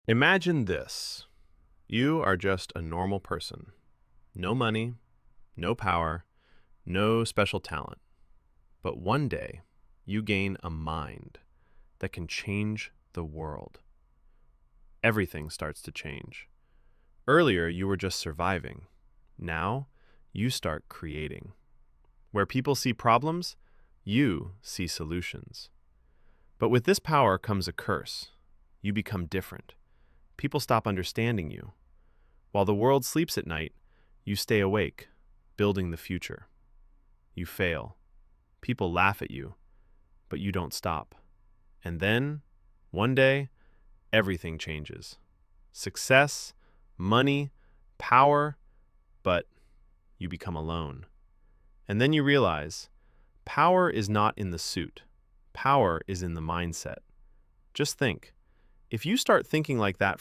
Imagine this. You are just a normal person. No money, no power, no special talent. But one day, you gain a mind that can change the world. Everything starts to change. Earlier, you were just surviving. Now, you start creating. Where people see problems, you see solutions. But with this power comes a curse. You become different. People stop understanding you. While the world sleeps at night, you stay awake, building the future. You fail. People laugh at you, but you don't stop. And then, one day, everything changes. Success, money, power, but you become alone. And then you realize, power is not in the suit. Power is in the mindset. Just think, if you start thinking like that